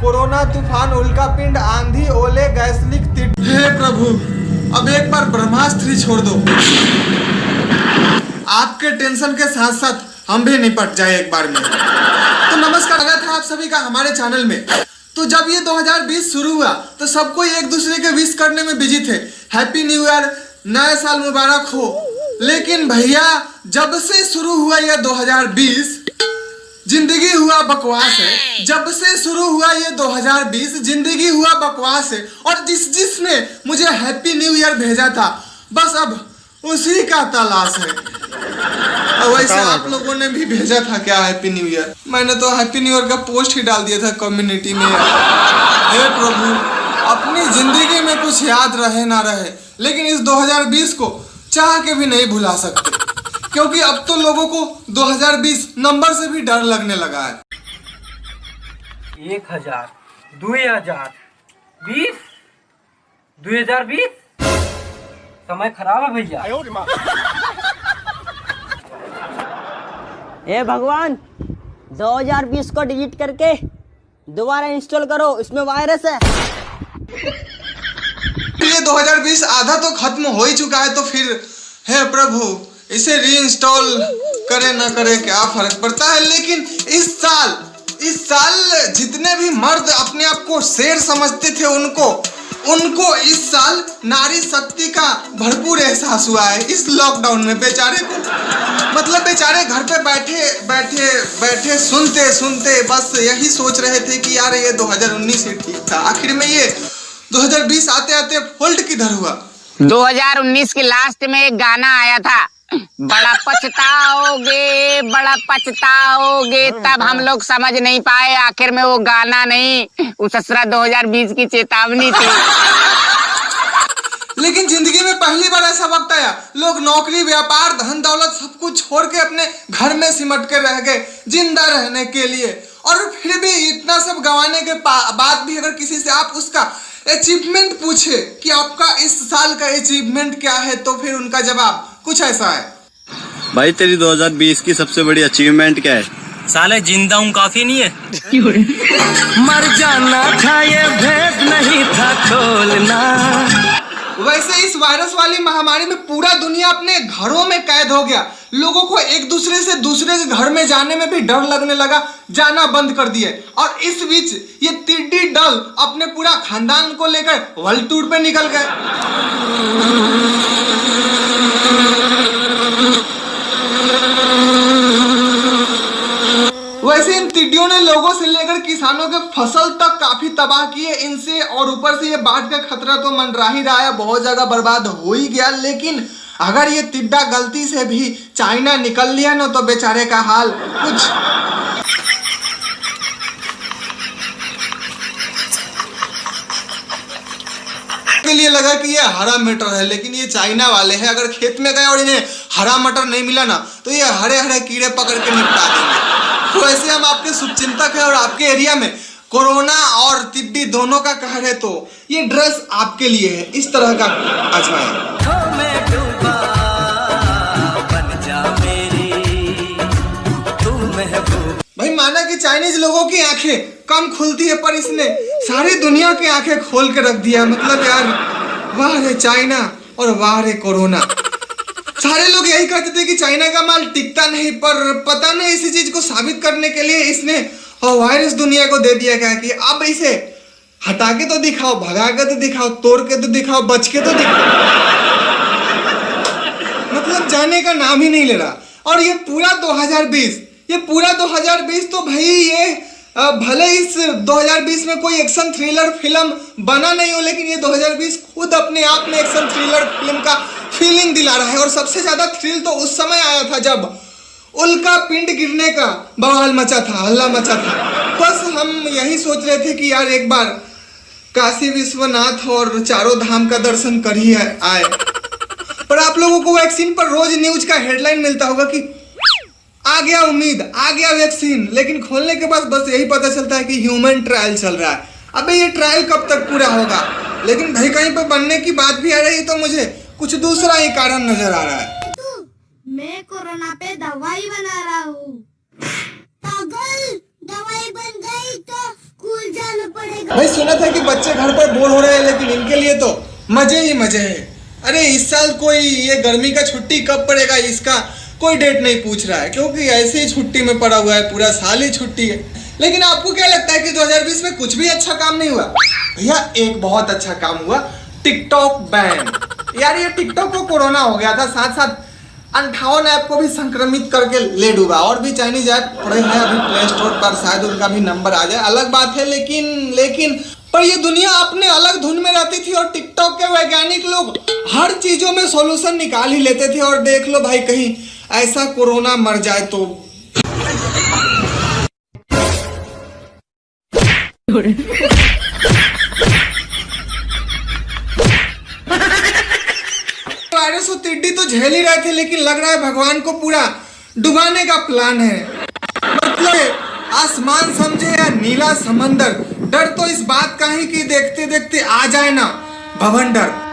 Corona तूफान, उल्कापिंड, आंधी, ओले, गैस लीक, हे प्रभु अब एक बार ब्रह्मास्त्र ही छोड़ दो। आपके टेंशन के साथ साथ हम भी निपट जाए एक बार में। तो नमस्कार, स्वागत है आप सभी का हमारे चैनल में। तो जब ये 2020 शुरू हुआ तो सबको एक दूसरे के विश करने में बिजी थे, हैप्पी न्यू ईयर, नया साल मुबारक हो। लेकिन भैया जब से शुरू हुआ ये 2020 जिंदगी हुआ बकवास है। जब से शुरू हुआ ये 2020 जिंदगी हुआ बकवास है। और जिसने मुझे हैप्पी न्यू ईयर भेजा था बस अब उसी का तलाश है। और वैसे आप लोगों ने भी भेजा था क्या हैप्पी न्यू ईयर? मैंने तो हैप्पी न्यू ईयर का पोस्ट ही डाल दिया था कम्युनिटी में। हे प्रभु अपनी जिंदगी में कुछ याद रहे ना रहे, लेकिन इस 2020 को चाह के भी नहीं भुला सकते, क्योंकि अब तो लोगों को 2020 नंबर से भी डर लगने लगा है। 1000 2020 2020 समय खराब है भैया। ए भगवान 2020 को डिलीट करके दोबारा इंस्टॉल करो, इसमें वायरस है। ये 2020 आधा तो खत्म हो ही चुका है, तो फिर हे प्रभु इसे रीइंस्टॉल करे ना करे क्या फर्क पड़ता है। लेकिन इस साल जितने भी मर्द अपने आप को शेर समझते थे उनको इस साल नारी शक्ति का भरपूर एहसास हुआ है इस लॉकडाउन में। बेचारे को मतलब बेचारे घर पे बैठे सुनते बस यही सोच रहे थे कि यार ये 2019 ही ठीक था। आखिर में ये 2020 आते आते फोल्ड किधर हुआ। 2019 के लास्ट में एक गाना आया था, बड़ा पछताओगे। तब हम लोग समझ नहीं पाए आखिर में वो गाना नहीं, उस 2020 की चेतावनी थी। लेकिन जिंदगी में पहली बार ऐसा वक्त आया लोग नौकरी, व्यापार, धन दौलत सब कुछ छोड़ के अपने घर में सिमट के रह गए जिंदा रहने के लिए। और फिर भी इतना सब गंवाने के बाद भी अगर किसी से आप उसका अचीवमेंट पूछे कि आपका इस साल का अचीवमेंट क्या है, तो फिर उनका जवाब कुछ ऐसा है। भाई तेरी 2020 की सबसे बड़ी अचीवमेंट क्या है? साले जिंदा हूँ काफी नहीं है। मर जाना था ये भेद नहीं था खोलना। वैसे इस वायरस वाली महामारी में पूरा दुनिया अपने घरों में कैद हो गया। लोगों को एक दूसरे से दूसरे के घर में जाने में भी डर लगने लगा, जाना बंद कर दिए। और इस बीच ये टिड्डी दल अपने पूरा खानदान को लेकर वर्ल्ड टूर पे निकल गए। वैसे इन टिड्डियों ने लोगों से लेकर किसानों के फसल तक काफी तबाह किए इनसे। और ऊपर से ये बाढ़ का खतरा तो मंडरा ही रहा है, बहुत जगह बर्बाद हो ही गया। लेकिन अगर ये टिड्डा गलती से भी चाइना निकल लिया ना तो बेचारे का हाल कुछ के लिए लगा कि ये हरा मटर है, लेकिन ये चाइना वाले हैं। अगर खेत में गए और इन्हें हरा मटर नहीं मिला ना तो ये हरे हरे कीड़े पकड़ के निपटा देंगे। तो ऐसे हम आपके शुभचिंतक हैं और आपके एरिया में कोरोना और टिड्डी दोनों का कहर है तो ये ड्रेस आपके लिए है। इस तरह का आजमाएं। भाई माना कि चाइनीज लोगों की आंखें कम खुलती है, पर इसने सारी दुनिया की आंखें खोल के रख दिया। मतलब यार वाह रे चाइना और वाह रे कोरोना। सारे लोग यही कहते थे कि चाइना का माल टिकता नहीं, पर पता नहीं इसी चीज को साबित करने के लिए इसने वायरस दुनिया को दे दिया गया कि अब इसे हटा के तो दिखाओ, भगा के तो दिखाओ, तोड़ के तो दिखाओ, बच के तो दिखाओ। मतलब जाने का नाम ही नहीं ले रहा। और ये पूरा 2020 तो भाई ये भले इस 2020 में कोई एक्शन थ्रिलर फिल्म बना नहीं हो, लेकिन ये 2020 खुद अपने आप में एक्शन थ्रिलर फिल्म का फीलिंग दिला रहा है। और सबसे ज्यादा थ्रिल तो उस समय आया था जब उल्का पिंड गिरने का बवाल मचा था, हल्ला मचा था। बस हम यही सोच रहे थे कि यार एक बार काशी विश्वनाथ और चारों धाम का दर्शन कर ही आए। पर आप लोगों को वैक्सीन पर रोज न्यूज का हेडलाइन मिलता होगा कि आ गया उम्मीद, आ गया वैक्सीन, लेकिन खोलने के बाद बस यही पता चलता है कि ह्यूमन ट्रायल चल रहा है। अबे ये ट्रायल कब तक पूरा होगा? लेकिन भाई कहीं पर बनने की बात भी आ रही तो मुझे कुछ दूसरा ही कारण नजर आ रहा है। मैं कोरोना पे दवाई बना रहा हूँ। पागल, दवाई बन गई तो स्कूल जाना भाई सुना था कि बच्चे घर पर बोर हो रहे हैं, लेकिन इनके लिए तो मजे ही मजे हैं। अरे इस साल कोई ये गर्मी का छुट्टी कब पड़ेगा इसका कोई डेट नहीं पूछ रहा है, क्योंकि ऐसे ही छुट्टी में पड़ा हुआ है, पूरा साल ही छुट्टी है। लेकिन आपको क्या लगता है कि 2020 में कुछ भी अच्छा काम नहीं हुआ? भैया एक बहुत अच्छा काम हुआ, टिकटॉक बैन। यार ये टिकटॉक को कोरोना हो गया था, साथ साथ 58 ऐप को भी संक्रमित करके ले डूबा। और भी चाइनीज ऐप पड़े हैं अभी प्ले स्टोर पर, शायद उनका भी नंबर आ जाए, अलग बात है। लेकिन पर ये दुनिया अपने अलग धुन में रहती थी और टिकटॉक के वैज्ञानिक लोग हर चीजों में सॉल्यूशन निकाल ही लेते थे। और देख लो भाई, कहीं ऐसा कोरोना मर जाए तो वायरस और टिड्डी तो झेल ही रहे थे, लेकिन लग रहा है भगवान को पूरा डुबाने का प्लान है। मतलब आसमान समझे या नीला समंदर, डर तो इस बात का ही कि देखते देखते आ जाए ना भवंडर।